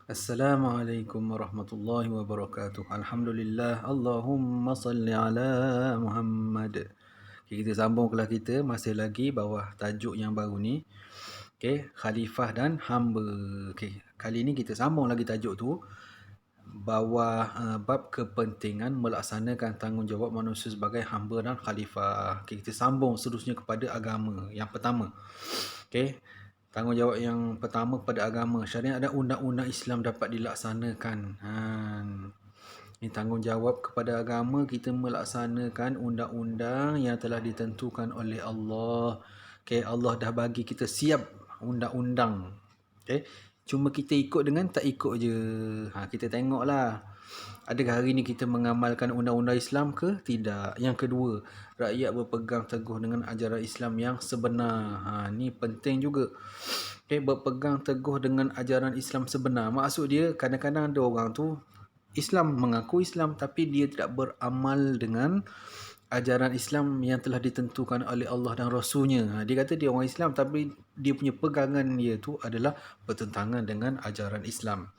Assalamualaikum warahmatullahi wabarakatuh. Alhamdulillah. Allahumma salli ala Muhammad. Okay, kita sambung kelas kita masih lagi bawah tajuk yang baru ni. Okay, khalifah dan hamba. Okay, kali ni kita sambung lagi tajuk tu bawah bab kepentingan melaksanakan tanggungjawab manusia sebagai hamba dan khalifah. Okay, kita sambung seterusnya kepada agama yang pertama. Okay, tanggungjawab yang pertama kepada agama. Syariat dan undang-undang Islam dapat dilaksanakan. Ini tanggungjawab kepada agama, kita melaksanakan undang-undang yang telah ditentukan oleh Allah. Okay, Allah dah bagi kita siap undang-undang. Okay, cuma kita ikut dengan tak ikut je. Kita tengoklah. Adakah hari ini kita mengamalkan undang-undang Islam ke? Tidak. Yang kedua, rakyat berpegang teguh dengan ajaran Islam yang sebenar. Ni penting juga. Okay, berpegang teguh dengan ajaran Islam sebenar. Maksud dia, kadang-kadang ada orang tu Islam, mengaku Islam, tapi dia tidak beramal dengan ajaran Islam yang telah ditentukan oleh Allah dan Rasulnya. Dia kata dia orang Islam, tapi dia punya pegangan dia tu adalah bertentangan dengan ajaran Islam.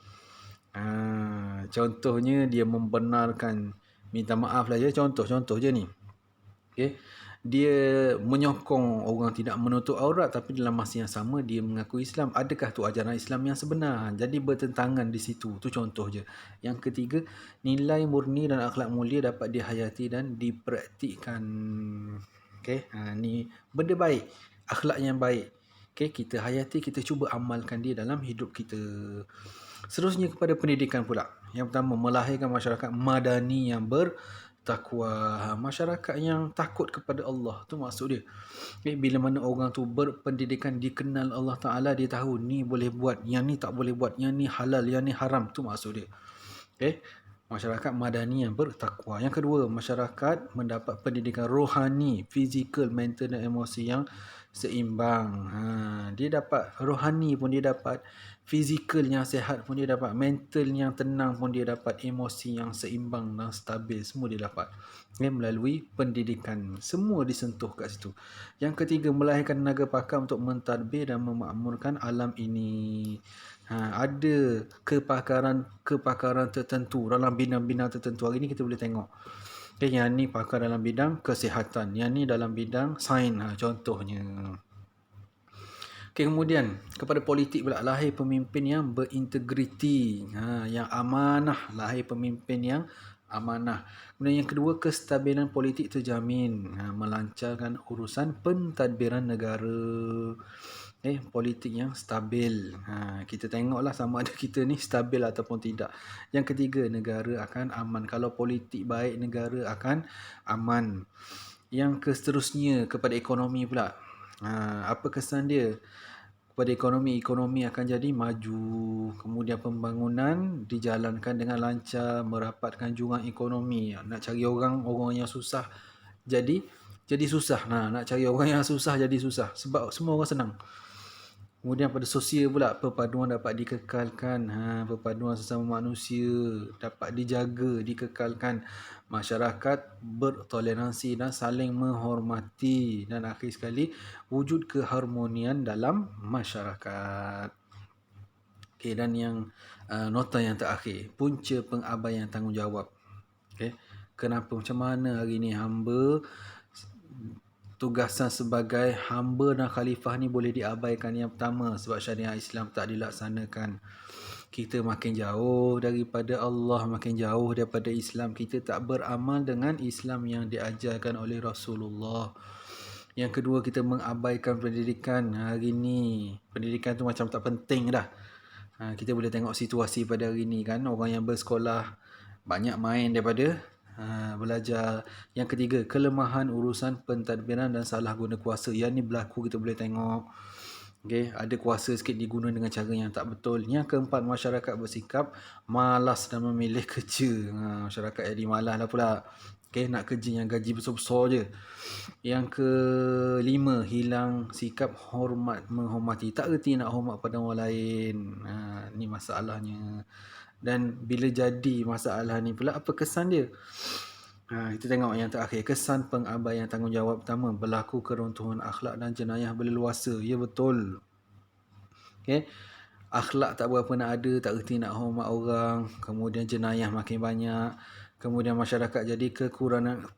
Contohnya dia membenarkan, minta maaf lah je, contoh je ni. Okay. Dia menyokong orang tidak menutup aurat, tapi dalam masa yang sama dia mengaku Islam. Adakah tu ajaran Islam yang sebenar? Jadi bertentangan di situ. Tu contoh je. Yang ketiga, nilai murni dan akhlak mulia dapat dihayati dan dipraktikkan. Okay. Ni benda baik, akhlak yang baik. Okay, kita hayati, kita cuba amalkan dia dalam hidup kita. Seterusnya kepada pendidikan pula. Yang pertama, melahirkan masyarakat madani yang bertakwa. Masyarakat yang takut kepada Allah. Tu maksud dia. Okay, bila mana orang tu berpendidikan, dikenal Allah Ta'ala, dia tahu ni boleh buat, yang ni tak boleh buat, yang ni halal, yang ni haram. Tu maksud dia. Okay, masyarakat madani yang bertakwa. Yang kedua, masyarakat mendapat pendidikan rohani, fizikal, mental dan emosi yang seimbang. Dia dapat rohani pun dia dapat, fizikal yang sihat pun dia dapat, mental yang tenang pun dia dapat, emosi yang seimbang dan stabil semua dia dapat. Melalui pendidikan. Semua disentuh kat situ. Yang ketiga, melahirkan tenaga pakar untuk mentadbir dan memakmurkan alam ini. Ada kepakaran tertentu dalam bidang-bidang tertentu. Hari ni kita boleh tengok. Okay, yang ni pakar dalam bidang kesihatan, yang ni dalam bidang sains, contohnya. Okay, kemudian kepada politik pula, lahir pemimpin yang berintegriti, yang amanah, lahir pemimpin yang amanah. Kemudian yang kedua, kestabilan politik terjamin, melancarkan urusan pentadbiran negara. Politik yang stabil. Kita tengoklah sama ada kita ni stabil ataupun tidak. Yang ketiga, negara akan aman. Kalau politik baik, negara akan aman. Yang seterusnya kepada ekonomi pula. Apa kesan dia? Kepada ekonomi akan jadi maju. Kemudian pembangunan dijalankan dengan lancar, merapatkan jurang ekonomi. Nak cari orang yang susah jadi susah. Nak cari orang yang susah jadi susah. Sebab semua orang senang. Kemudian pada sosial pula, perpaduan dapat dikekalkan. Perpaduan sesama manusia dapat dijaga, dikekalkan. Masyarakat bertoleransi dan saling menghormati. Dan akhir sekali, wujud keharmonian dalam masyarakat. Okay, dan yang nota yang terakhir, punca pengabaian tanggungjawab. Okay. Kenapa? Macam mana hari ni hamba, tugasan sebagai hamba dan khalifah ni boleh diabaikan? Yang pertama, sebab syariat Islam tak dilaksanakan. Kita makin jauh daripada Allah, makin jauh daripada Islam. Kita tak beramal dengan Islam yang diajarkan oleh Rasulullah. Yang kedua, kita mengabaikan pendidikan. Hari ni pendidikan tu macam tak penting dah. Kita boleh tengok situasi pada hari ni kan. Orang yang bersekolah banyak main daripada belajar. Yang ketiga, kelemahan urusan pentadbiran dan salah guna kuasa. Yang ni berlaku, kita boleh tengok. Okay, ada kuasa sikit diguna dengan cara yang tak betul. Yang keempat, masyarakat bersikap malas dan memilih kerja. Masyarakat jadi malas lah pula. Okay, nak kerja yang gaji besar-besar je. Yang kelima, hilang sikap menghormati. Tak erti nak hormat pada orang lain. Ni masalahnya. Dan bila jadi masalah ni pula, apa kesan dia? Kita tengok yang terakhir. Kesan pengabaian tanggungjawab. Pertama, berlaku keruntuhan akhlak dan jenayah berleluasa. Ya, betul. Okay. akhlak tak berapa nak ada, tak erti nak hormat orang, kemudian jenayah makin banyak, kemudian masyarakat jadi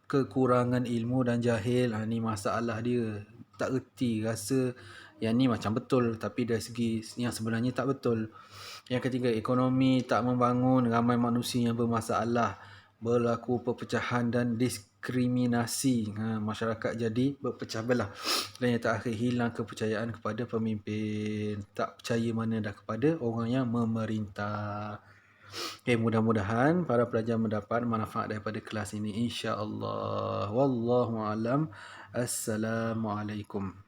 kekurangan ilmu dan jahil. Ni masalah dia. Tak erti, rasa yang ni macam betul tapi dari segi yang sebenarnya tak betul. Yang ketiga, ekonomi tak membangun, ramai manusia yang bermasalah, berlaku perpecahan dan diskriminasi. Masyarakat jadi berpecah belah. Dan yang terakhir, hilang kepercayaan kepada pemimpin. Tak percaya mana dah kepada orang yang memerintah. Mudah-mudahan para pelajar mendapat manfaat daripada kelas ini, insya-Allah. Wallahu alam. Assalamualaikum.